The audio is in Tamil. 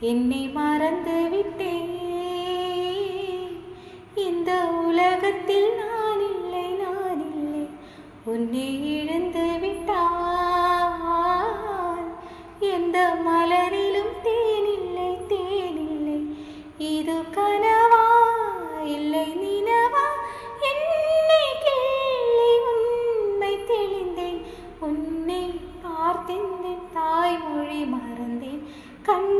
என்னை மறந்து விட்டேன். இந்த உலகத்தில் நான் இல்லை, நான் இல்லை. உன்னை இழந்து விட்டால் எந்த மலரிலும் தேனில்லை, தேனில்லை. இது கனவா இல்லை நினவா? என்னை கிள்ளி உண்மை தெளிந்தேன். உன்னை பார்த்தேன், தாய்மொழி மறந்தேன். கண்